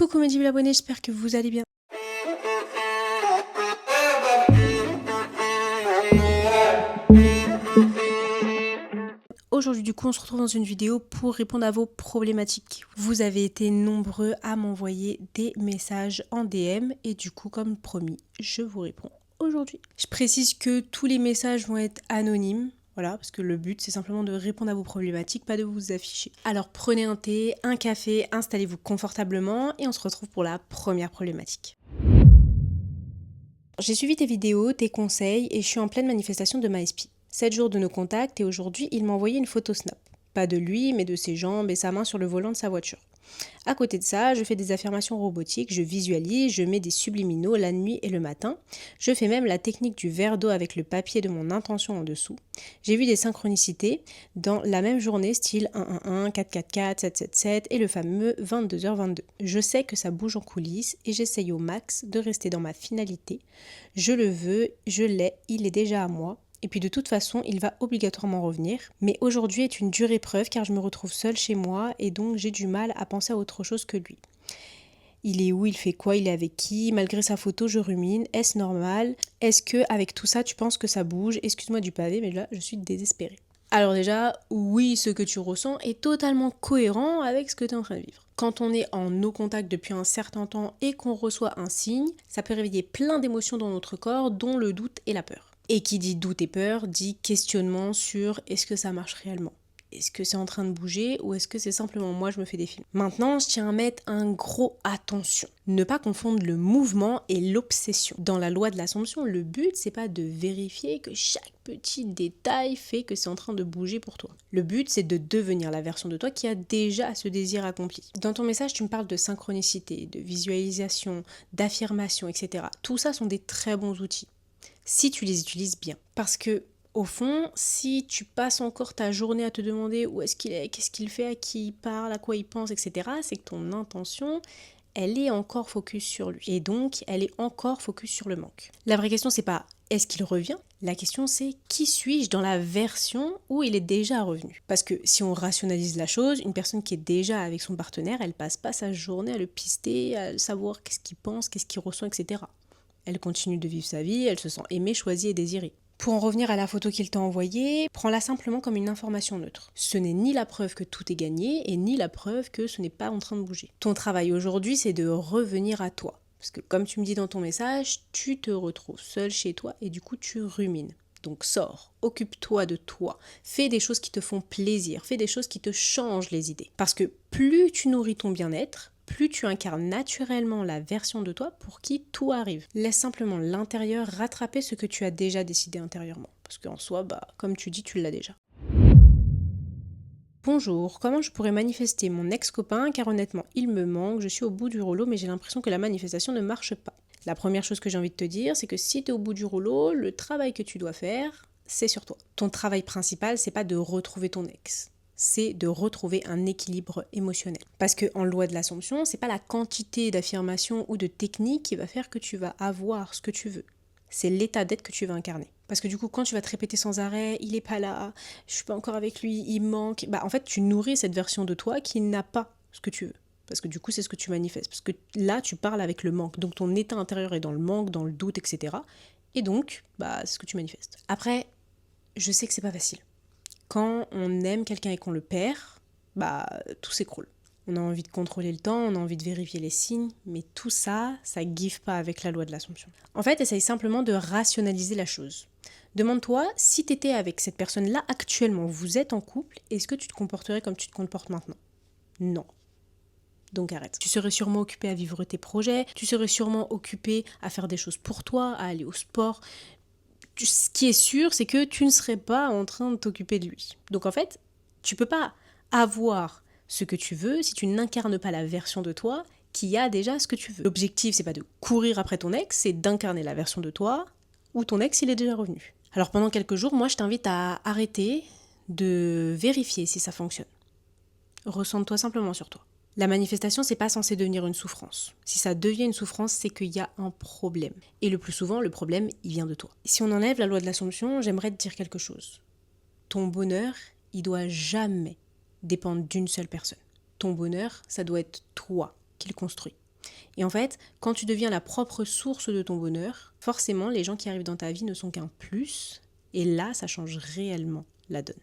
Coucou mes 10 000 abonnés, j'espère que vous allez bien. Aujourd'hui du coup on se retrouve dans une vidéo pour répondre à vos problématiques. Vous avez été nombreux à m'envoyer des messages en DM et du coup comme promis, je vous réponds aujourd'hui. Je précise que tous les messages vont être anonymes. Voilà, parce que le but c'est simplement de répondre à vos problématiques, pas de vous afficher. Alors prenez un thé, un café, installez-vous confortablement et on se retrouve pour la première problématique. J'ai suivi tes vidéos, tes conseils et je suis en pleine manifestation de ma SP. 7 jours de nos contacts et aujourd'hui il m'a envoyé une photo snap. Pas de lui mais de ses jambes et sa main sur le volant de sa voiture. À côté de ça, je fais des affirmations robotiques, je visualise, je mets des subliminaux la nuit et le matin. Je fais même la technique du verre d'eau avec le papier de mon intention en dessous. J'ai vu des synchronicités dans la même journée, style 111, 444, 777 et le fameux 22h22. Je sais que ça bouge en coulisses et j'essaye au max de rester dans ma finalité. Je le veux, je l'ai, il est déjà à moi. Et puis de toute façon, il va obligatoirement revenir. Mais aujourd'hui est une dure épreuve car je me retrouve seule chez moi et donc j'ai du mal à penser à autre chose que lui. Il est où, il fait quoi, il est avec qui? Malgré sa photo, je rumine. Est-ce normal? Est-ce que avec tout ça, tu penses que ça bouge? Excuse-moi du pavé, mais là, je suis désespérée. Alors déjà, oui, ce que tu ressens est totalement cohérent avec ce que tu es en train de vivre. Quand on est en no contact depuis un certain temps et qu'on reçoit un signe, ça peut réveiller plein d'émotions dans notre corps, dont le doute et la peur. Et qui dit doute et peur, dit questionnement sur est-ce que ça marche réellement? Est-ce que c'est en train de bouger ou est-ce que c'est simplement moi je me fais des films? Maintenant, je tiens à mettre un gros attention. Ne pas confondre le mouvement et l'obsession. Dans la loi de l'Assomption, le but c'est pas de vérifier que chaque petit détail fait que c'est en train de bouger pour toi. Le but c'est de devenir la version de toi qui a déjà ce désir accompli. Dans ton message, tu me parles de synchronicité, de visualisation, d'affirmation, etc. Tout ça sont des très bons outils. Si tu les utilises bien. Parce que, au fond, si tu passes encore ta journée à te demander où est-ce qu'il est, qu'est-ce qu'il fait, à qui il parle, à quoi il pense, etc., c'est que ton intention, elle est encore focus sur lui. Et donc, elle est encore focus sur le manque. La vraie question, c'est pas est-ce qu'il revient? La question, c'est qui suis-je dans la version où il est déjà revenu? Parce que si on rationalise la chose, une personne qui est déjà avec son partenaire, elle passe pas sa journée à le pister, à savoir qu'est-ce qu'il pense, qu'est-ce qu'il ressent, etc. Elle continue de vivre sa vie, elle se sent aimée, choisie et désirée. Pour en revenir à la photo qu'il t'a envoyée, prends-la simplement comme une information neutre. Ce n'est ni la preuve que tout est gagné et ni la preuve que ce n'est pas en train de bouger. Ton travail aujourd'hui, c'est de revenir à toi. Parce que comme tu me dis dans ton message, tu te retrouves seule chez toi et du coup tu rumines. Donc sors, occupe-toi de toi, fais des choses qui te font plaisir, fais des choses qui te changent les idées. Parce que plus tu nourris ton bien-être, plus tu incarnes naturellement la version de toi pour qui tout arrive. Laisse simplement l'intérieur rattraper ce que tu as déjà décidé intérieurement. Parce qu'en soi, comme tu dis, tu l'as déjà. Bonjour, comment je pourrais manifester mon ex-copain car honnêtement, il me manque, je suis au bout du rouleau mais j'ai l'impression que la manifestation ne marche pas. La première chose que j'ai envie de te dire, c'est que si tu es au bout du rouleau, le travail que tu dois faire, c'est sur toi. Ton travail principal, c'est pas de retrouver ton ex. C'est de retrouver un équilibre émotionnel. Parce qu'en loi de l'Assomption, c'est pas la quantité d'affirmations ou de techniques qui va faire que tu vas avoir ce que tu veux. C'est l'état d'être que tu vas incarner. Parce que du coup, quand tu vas te répéter sans arrêt, il est pas là, je suis pas encore avec lui, il manque, en fait, tu nourris cette version de toi qui n'a pas ce que tu veux. Parce que du coup, c'est ce que tu manifestes. Parce que là, tu parles avec le manque. Donc, ton état intérieur est dans le manque, dans le doute, etc. Et donc, c'est ce que tu manifestes. Après, je sais que c'est pas facile. Quand on aime quelqu'un et qu'on le perd, tout s'écroule. On a envie de contrôler le temps, on a envie de vérifier les signes, mais tout ça, ça give pas avec la loi de l'Assomption. En fait, essaye simplement de rationaliser la chose. Demande-toi, si tu étais avec cette personne-là actuellement, vous êtes en couple, est-ce que tu te comporterais comme tu te comportes maintenant? Non. Donc arrête. Tu serais sûrement occupé à vivre tes projets, tu serais sûrement occupé à faire des choses pour toi, à aller au sport. Ce qui est sûr, c'est que tu ne serais pas en train de t'occuper de lui. Donc en fait, tu peux pas avoir ce que tu veux si tu n'incarnes pas la version de toi qui a déjà ce que tu veux. L'objectif, c'est pas de courir après ton ex, c'est d'incarner la version de toi où ton ex, il est déjà revenu. Alors pendant quelques jours, moi, je t'invite à arrêter de vérifier si ça fonctionne. Ressens-toi simplement sur toi. La manifestation, c'est pas censé devenir une souffrance. Si ça devient une souffrance, c'est qu'il y a un problème. Et le plus souvent, le problème, il vient de toi. Si on enlève la loi de l'Assomption, j'aimerais te dire quelque chose. Ton bonheur, il doit jamais dépendre d'une seule personne. Ton bonheur, ça doit être toi qui le construis. Et en fait, quand tu deviens la propre source de ton bonheur, forcément, les gens qui arrivent dans ta vie ne sont qu'un plus. Et là, ça change réellement la donne.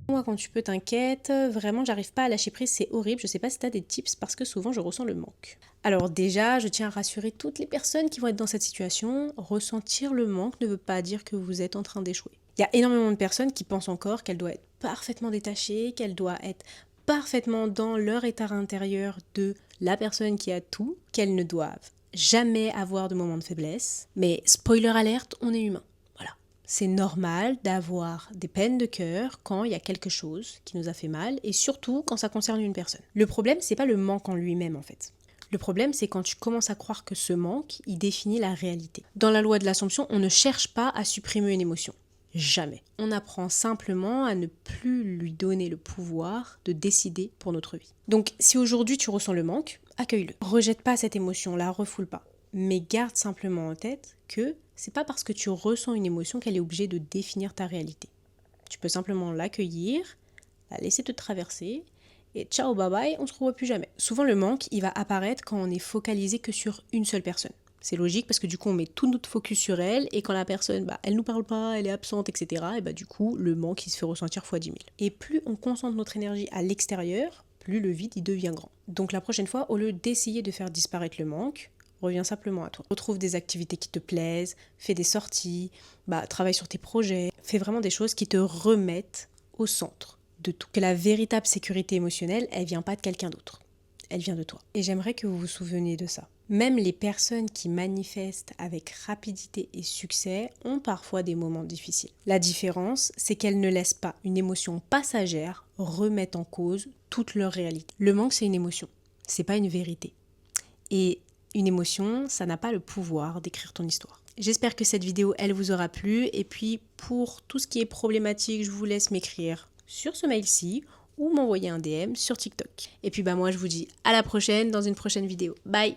Moi, quand tu peux, t'inquiète, vraiment, j'arrive pas à lâcher prise, c'est horrible. Je sais pas si t'as des tips parce que souvent, je ressens le manque. Alors déjà, je tiens à rassurer toutes les personnes qui vont être dans cette situation. Ressentir le manque ne veut pas dire que vous êtes en train d'échouer. Il y a énormément de personnes qui pensent encore qu'elles doivent être parfaitement détachées, qu'elles doivent être parfaitement dans leur état intérieur de la personne qui a tout, qu'elles ne doivent jamais avoir de moment de faiblesse. Mais spoiler alerte, on est humain. Voilà. C'est normal d'avoir des peines de cœur quand il y a quelque chose qui nous a fait mal et surtout quand ça concerne une personne. Le problème, c'est pas le manque en lui-même en fait. Le problème, c'est quand tu commences à croire que ce manque, il définit la réalité. Dans la loi de l'Assomption, on ne cherche pas à supprimer une émotion. Jamais. On apprend simplement à ne plus lui donner le pouvoir de décider pour notre vie. Donc, si aujourd'hui tu ressens le manque, accueille-le. Rejette pas cette émotion, la refoule pas. Mais garde simplement en tête que c'est pas parce que tu ressens une émotion qu'elle est obligée de définir ta réalité. Tu peux simplement l'accueillir, la laisser te traverser, et ciao bye bye, on se revoit plus jamais. Souvent le manque, il va apparaître quand on est focalisé que sur une seule personne. C'est logique parce que du coup on met tout notre focus sur elle et quand la personne, elle nous parle pas, elle est absente, etc. Et du coup le manque il se fait ressentir fois 10 000. Et plus on concentre notre énergie à l'extérieur, plus le vide il devient grand. Donc la prochaine fois, au lieu d'essayer de faire disparaître le manque, reviens simplement à toi. Retrouve des activités qui te plaisent, fais des sorties, travaille sur tes projets, fais vraiment des choses qui te remettent au centre de tout. Que la véritable sécurité émotionnelle, elle vient pas de quelqu'un d'autre. Elle vient de toi. Et j'aimerais que vous vous souveniez de ça. Même les personnes qui manifestent avec rapidité et succès ont parfois des moments difficiles. La différence, c'est qu'elles ne laissent pas une émotion passagère remettre en cause toute leur réalité. Le manque, c'est une émotion. C'est pas une vérité. Et une émotion, ça n'a pas le pouvoir d'écrire ton histoire. J'espère que cette vidéo, elle vous aura plu. Et puis, pour tout ce qui est problématique, je vous laisse m'écrire sur ce mail-ci ou m'envoyer un DM sur TikTok. Et puis moi je vous dis à la prochaine dans une prochaine vidéo. Bye!